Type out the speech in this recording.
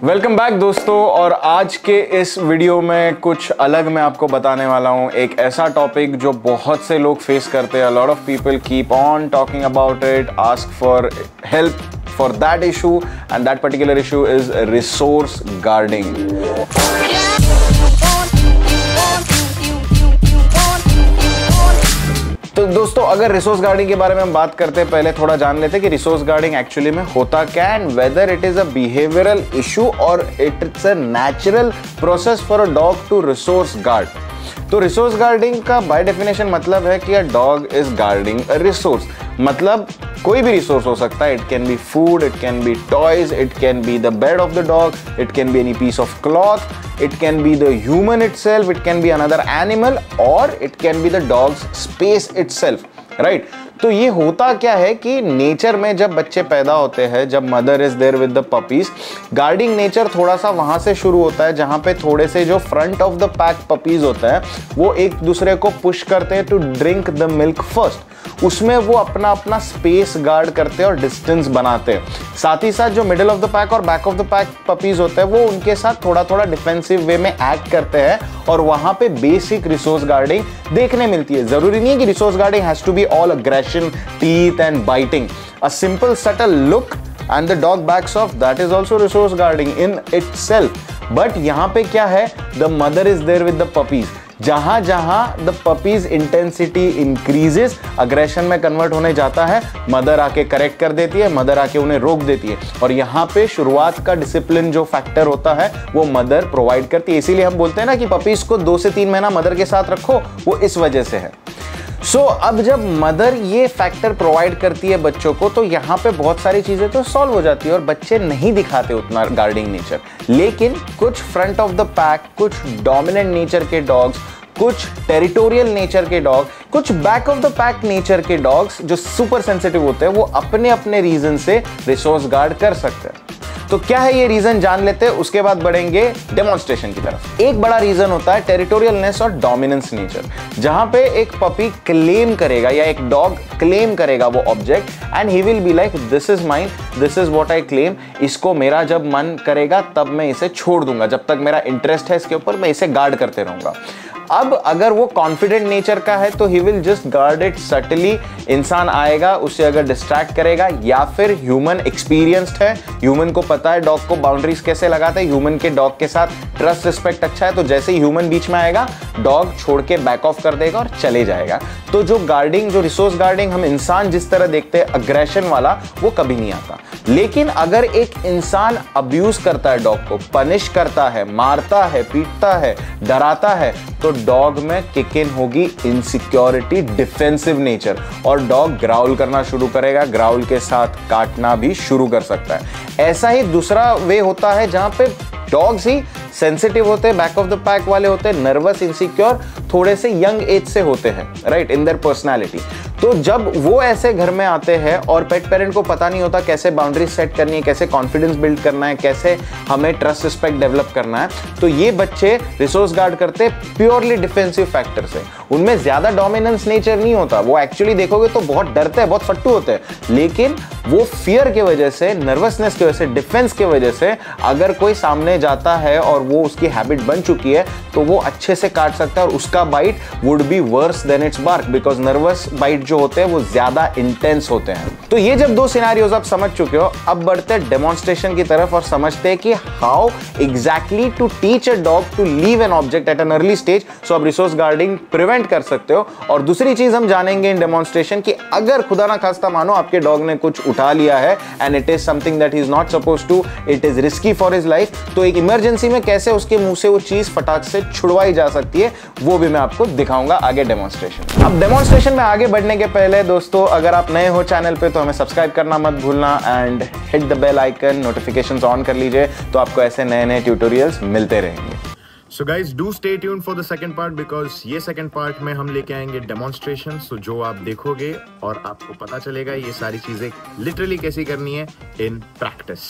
Welcome back दोस्तों, और आज के इस वीडियो में कुछ अलग मैं आपको बताने वाला हूं। एक ऐसा टॉपिक जो बहुत से लोग फेस करते हैं। Lot of people keep on talking about it, ask for help for that issue, and that particular issue is resource guarding. तो दोस्तों, अगर रिसोर्स गार्डिंग के बारे में हम बात करते हैं, पहले थोड़ा जान लेते हैं कि रिसोर्स गार्डिंग एक्चुअली में होता क्या है, and whether it is a behavioural issue और it's a natural process for a dog to resource guard. तो रिसोर्स गार्डिंग का बाय डेफिनेशन मतलब है कि a dog is guarding a resource. मतलब कोई भी रिसोर्स हो सकता है। It can be food, it can be toys, it can be the bed of the dog, it can be any piece of cloth, it can be the human itself, it can be another animal, or it can be the dog's space itself, right? तो ये होता क्या है कि nature में जब बच्चे पैदा होते हैं, जब mother is there with the puppies, guarding nature थोड़ा सा वहां से शुरू होता है जहां पे थोड़े से जो front of the pack puppies होते हैं वो एक दूसरे को पुश करते हैं to drink the milk first. उसमें वो अपना अपना स्पेस गार्ड करते हैं और डिस्टेंस बनाते हैं। साथ ही साथ जो मिडिल ऑफ द पैक और back of the pack puppies होते हैं वो उनके साथ थोड़ा थोड़ा डिफेंसिव वे में एक्ट करते हैं, और वहां पे बेसिक रिसोर्स गार्डिंग देखने मिलती है। जरूरी नहीं है कि resource guarding has to be all aggression, teeth and biting. A simple subtle look and the dog backs off, that is also resource guarding in itself. But यहाँ पे क्या है, the mother is there with the puppies. जहां जहां the puppies intensity increases, aggression में convert होने जाता है, मदर आके करेक्ट कर देती है, मदर आके उन्हें रोक देती है, और यहाँ पे शुरुआत का डिसिप्लिन जो फैक्टर होता है वो मदर प्रोवाइड करती है। इसीलिए हम बोलते हैं ना कि पपीज को 2 से 3 महीना मदर के साथ रखो, वो इस वजह से है। अब जब मदर ये फैक्टर प्रोवाइड करती है बच्चों को, तो यहाँ पे बहुत सारी चीजें तो सॉल्व हो जाती है और बच्चे नहीं दिखाते उतना गार्डिंग नेचर। लेकिन कुछ फ्रंट ऑफ द पैक, कुछ डोमिनेंट नेचर के डॉग्स, कुछ टेरिटोरियल नेचर के डॉग, कुछ back of the pack nature के डॉग्स जो सुपर सेंसिटिव होते हैं, वो अपने अपने रीजन से रिसोर्स गार्ड कर सकते हैं। तो क्या है ये रीजन जान लेते हैं, उसके बाद बढ़ेंगे डेमोन्स्ट्रेशन की तरफ। एक बड़ा रीजन होता है टेरिटोरियलनेस और डोमिनेंस नेचर, जहां पे एक पपी क्लेम करेगा या एक डॉग क्लेम करेगा वो object, and he will be like this is mine, this is what I claim. इसको मेरा जब मन करेगा तब मैं इसे छोड़ दूंगा, जब तक मेरा इंटरेस्ट है इसके ऊपर मैं इसे गार्ड करते रहूंगा। अब अगर वो कॉन्फिडेंट नेचर का है तो he will just guard it subtly. इंसान आएगा, उसे अगर डिस्ट्रैक्ट करेगा, या फिर ह्यूमन एक्सपीरियंस्ड है, ह्यूमन को पता है डॉग को बाउंड्रीज कैसे लगाते हैं, ह्यूमन के डॉग के साथ ट्रस्ट रिस्पेक्ट अच्छा है, तो जैसे ही ह्यूमन बीच में आएगा डॉग छोड़ के बैक ऑफ कर देगा और चले जाएगा। तो जो गार्डिंग, जो रिसोर्स गार्डिंग हम इंसान जिस तरह देखते हैं अग्रेशन वाला, वो कभी नहीं आता। लेकिन अगर एक इंसान अब्यूज करता है डॉग को, पनिश करता है, मारता है, पीटता है, डराता है, तो डॉग में किक इन होगी इनसिक्योरिटी, डिफेंसिव नेचर, और डॉग ग्राउल करना शुरू करेगा, ग्राउल के साथ काटना भी शुरू कर सकता है। ऐसा ही दूसरा वे होता है जहां पे डॉग्स ही सेंसिटिव होते हैं, बैक ऑफ द पैक वाले होते हैं, नर्वस, इनसिक्योर, थोड़े से यंग एज से होते हैं, राइट, इन देयर पर्सनैलिटी। तो जब वो ऐसे घर में आते हैं और पेट पेरेंट को पता नहीं होता कैसे बाउंड्री सेट करनी है, कैसे कॉन्फिडेंस बिल्ड करना है, कैसे हमें ट्रस्ट रिस्पेक्ट डेवलप करना है, तो ये बच्चे रिसोर्स गार्ड करते प्योरली डिफेंसिव फैक्टर से। उनमें ज्यादा डोमिनेंस नेचर नहीं होता, वो एक्चुअली देखोगे तो बहुत डरते हैं, बहुत फट्टू होते हैं, लेकिन वो फियर की वजह से, नर्वसनेस की वजह से, डिफेंस की वजह से, अगर कोई सामने जाता है और वो उसकी हैबिट बन चुकी है तो वो अच्छे से काट सकता है, और उसका bite would be worse than its bark, because nervous bite जो होते हैं वो ज्यादा इंटेंस होते हैं। तो ये जब 2 सिनेरियोज आप समझ चुके हो, अब बढ़ते हैं डेमोन्स्ट्रेशन की तरफ और समझते हैं कि how exactly to teach a dog to leave an object at an early stage, so आप रिसोर्स गार्डिंग प्रिवेंट कर सकते हो। और दूसरी चीज हम जानेंगे इन डेमोन्स्ट्रेशन कि अगर खुदा ना खास्ता मानो आपके डॉग ने कुछ उठा लिया है and it is something that he is not supposed to, it is risky for his life, तो एक इमरजेंसी में कैसे उसके मुंह से वो चीज फटाक से छुड़वाई जा सकती है, वो भी मैं आपको दिखाऊंगा आगे डेमोन्स्ट्रेशन। अब डेमोन्स्ट्रेशन में आगे बढ़ने के पहले दोस्तों, अगर आप नए हो चैनल पे तो हमें सब्सक्राइब करना मत भूलना, and hit the bell icon, notifications on कर लीजिए, तो आपको ऐसे नए नए ट्यूटोरियल्स मिलते रहेंगे। So guys, do stay tuned for the second part because ये second part में हम लेके आएंगे demonstration, so जो आप देखोगे और आपको पता चलेगा ये सारी चीजें literally कैसी करनी है in practice।